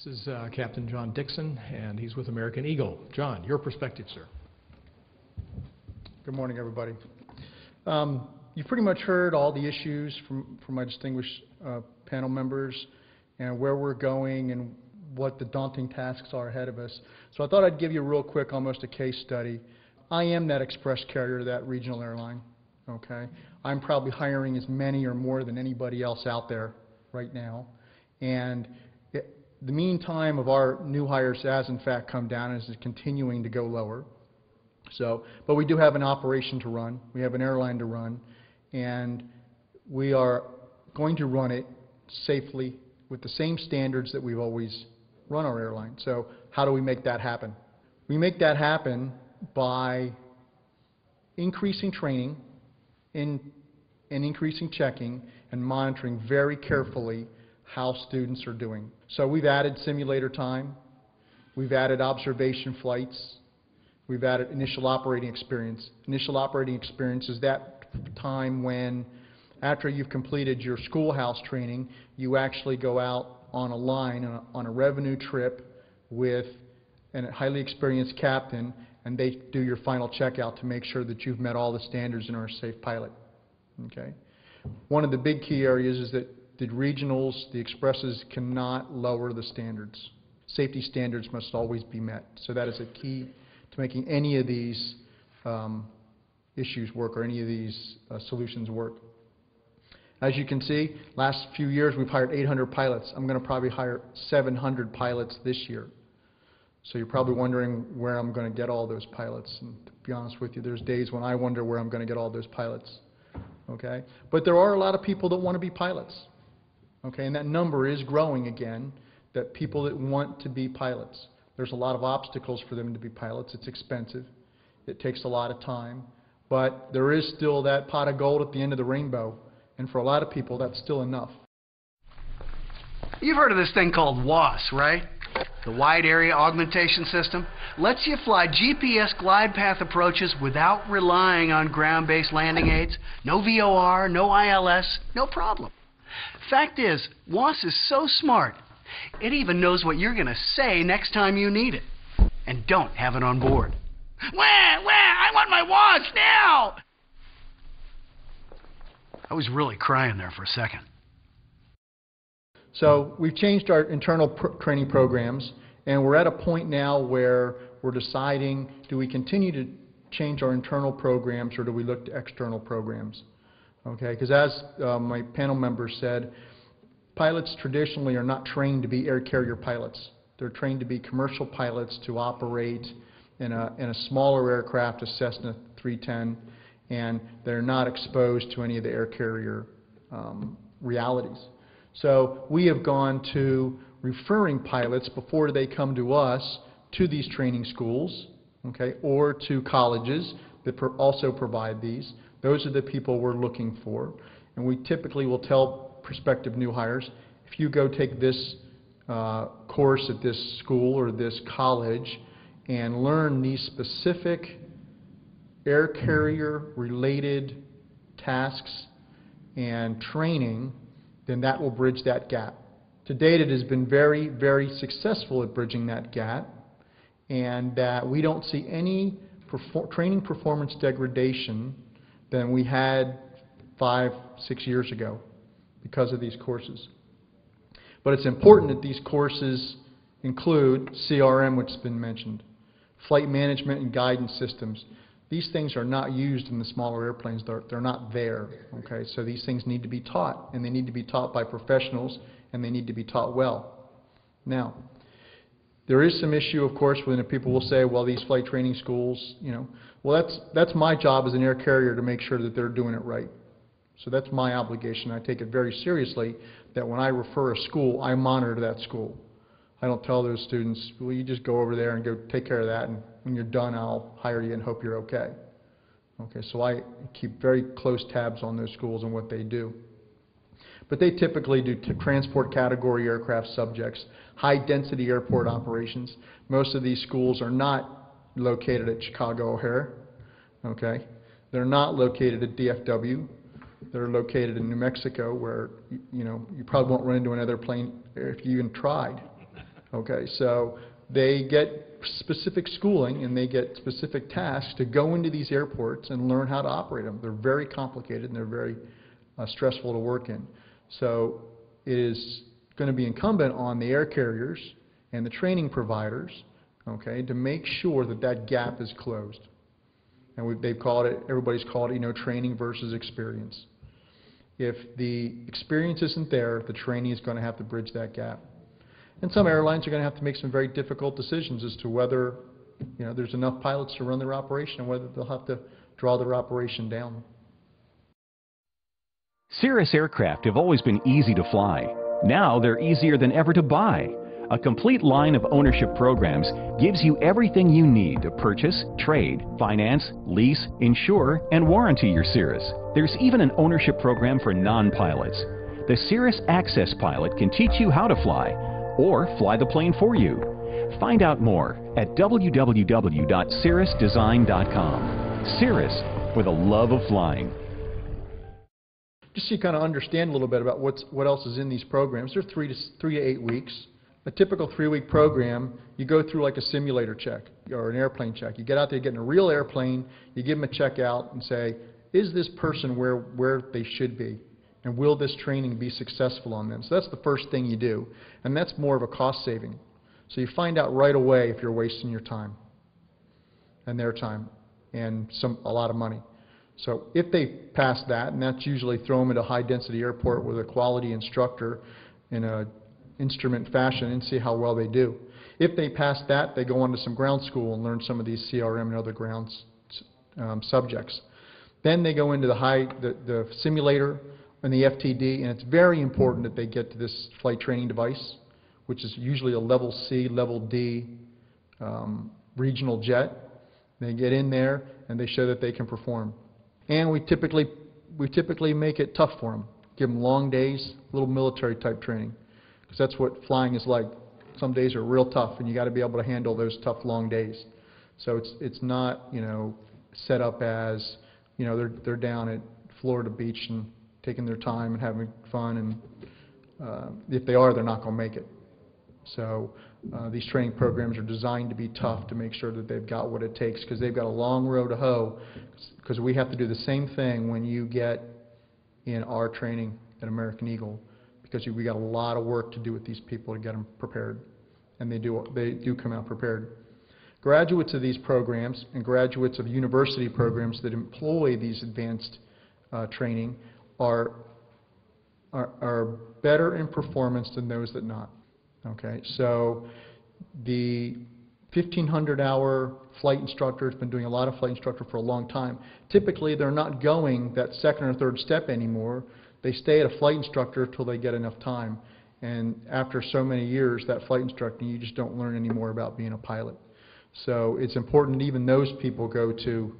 This is Captain John Dixon, and he's with American Eagle. John, your perspective, sir. Good morning, everybody. You've pretty much heard all the issues from my distinguished panel members and where we're going and what the daunting tasks are ahead of us. So I thought I'd give you real quick, almost a case study. I am that express carrier to that regional airline, okay? I'm probably hiring as many or more than anybody else out there right now. And the mean time of our new hires has in fact come down and is continuing to go lower. So, but we do have an operation to run. We have an airline to run. And we are going to run it safely with the same standards that we've always run our airline. So how do we make that happen? We make that happen by increasing training and increasing checking and monitoring very carefully how students are doing. So we've added simulator time, we've added observation flights, we've added initial operating experience. Initial operating experience is that time when, after you've completed your schoolhouse training, you actually go out on a line, on a revenue trip with a highly experienced captain, and they do your final checkout to make sure that you've met all the standards and are a safe pilot. Okay? One of the big key areas is that the regionals, the expresses cannot lower the standards. Safety standards must always be met. So that is a key to making any of these issues work or any of these solutions work. As you can see, last few years we've hired 800 pilots. I'm going to probably hire 700 pilots this year. So you're probably wondering where I'm going to get all those pilots. And to be honest with you, there's days when I wonder where I'm going to get all those pilots. Okay? But there are a lot of people that want to be pilots. Okay? And that number is growing again, that people that want to be pilots. There's a lot of obstacles for them to be pilots. It's expensive. It takes a lot of time. But there is still that pot of gold at the end of the rainbow. And for a lot of people, that's still enough. You've heard of this thing called WAS, right? The Wide Area Augmentation System lets you fly GPS glide path approaches without relying on ground-based landing aids. No VOR, no ILS, no problem. Fact is, WAS is so smart, it even knows what you're going to say next time you need it. And don't have it on board. Wah, wah, I want my WAS now! I was really crying there for a second. So we've changed our internal training programs, and we're at a point now where we're deciding, do we continue to change our internal programs or do we look to external programs? Okay, because as my panel members said, pilots traditionally are not trained to be air carrier pilots. They're trained to be commercial pilots to operate in a smaller aircraft, a Cessna 310, and they're not exposed to any of the air carrier realities. So we have gone to referring pilots before they come to us to these training schools, okay, or to colleges that also provide these. Those are the people we're looking for. And we typically will tell prospective new hires, if you go take this course at this school or this college and learn these specific air carrier related tasks and training, then that will bridge that gap. To date, it has been very, very successful at bridging that gap, and that we don't see any training performance degradation than we had 5, 6 years ago because of these courses. But it's important that these courses include CRM, which has been mentioned, flight management and guidance systems. These things are not used in the smaller airplanes. They're not there. Okay? So these things need to be taught, and they need to be taught by professionals, and they need to be taught well. Now, there is some issue, of course, when people will say, well, these flight training schools, you know, well, that's my job as an air carrier to make sure that they're doing it right. So that's my obligation. I take it very seriously that when I refer a school, I monitor that school. I don't tell those students, well, you just go over there and go take care of that, and when you're done, I'll hire you and hope you're okay. Okay, so I keep very close tabs on those schools and what they do. But they typically do transport category aircraft subjects, high-density airport operations. Most of these schools are not located at Chicago O'Hare. Okay, they're not located at DFW. They're located in New Mexico, where you probably won't run into another plane if you even tried. Okay, so they get specific schooling and they get specific tasks to go into these airports and learn how to operate them. They're very complicated and they're very stressful to work in. So it is going to be incumbent on the air carriers and the training providers, okay, to make sure that that gap is closed. And they've called it, everybody's called it, training versus experience. If the experience isn't there, the training is going to have to bridge that gap. And some airlines are going to have to make some very difficult decisions as to whether, there's enough pilots to run their operation and whether they'll have to draw their operation down. Cirrus aircraft have always been easy to fly. Now they're easier than ever to buy. A complete line of ownership programs gives you everything you need to purchase, trade, finance, lease, insure, and warranty your Cirrus. There's even an ownership program for non-pilots. The Cirrus Access Pilot can teach you how to fly, or fly the plane for you. Find out more at www.cirrusdesign.com. Cirrus, for the love of flying. Just so you kind of understand a little bit about what else is in these programs, they're 3 to 8 weeks. A typical 3-week program, you go through like a simulator check or an airplane check. You get out there, get in a real airplane, you give them a check out and say, is this person where they should be? And will this training be successful on them? So that's the first thing you do. And that's more of a cost saving. So you find out right away if you're wasting your time and their time and a lot of money. So if they pass that, and that's usually throw them at a high-density airport with a quality instructor in a instrument fashion and see how well they do. If they pass that, they go on to some ground school and learn some of these CRM and other ground subjects. Then they go into the simulator and the FTD, and it's very important that they get to this flight training device, which is usually a level C, level D regional jet. They get in there and they show that they can perform. And we typically make it tough for them. Give them long days, a little military type training, because that's what flying is like. Some days are real tough, and you got to be able to handle those tough long days. So it's not set up as they're down at Florida Beach and taking their time and having fun, and if they are, they're not going to make it. So these training programs are designed to be tough to make sure that they've got what it takes, because they've got a long road to hoe, because we have to do the same thing when you get in our training at American Eagle, because we got a lot of work to do with these people to get them prepared, and they do come out prepared. Graduates of these programs and graduates of university programs that employ these advanced training are better in performance than those that not. Okay, so the 1,500-hour flight instructor has been doing a lot of flight instructor for a long time. Typically, they're not going that second or third step anymore. They stay at a flight instructor until they get enough time. And after so many years, that flight instructor, you just don't learn any more about being a pilot. So it's important even those people go to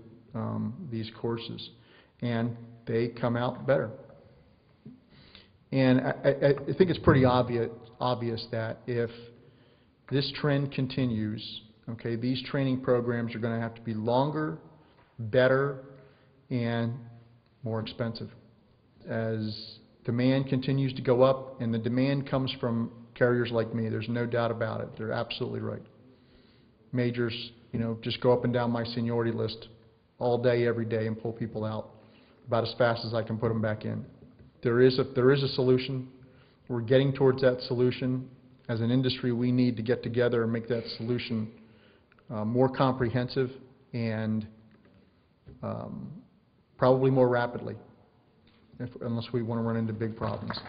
these courses, and they come out better. And I think it's pretty obvious that if this trend continues, okay, these training programs are going to have to be longer, better, and more expensive. As demand continues to go up, and the demand comes from carriers like me, there's no doubt about it. They're absolutely right. Majors, just go up and down my seniority list all day, every day, and pull people out about as fast as I can put them back in. There is a solution. We're getting towards that solution. As an industry, we need to get together and make that solution more comprehensive and probably more rapidly, unless we want to run into big problems.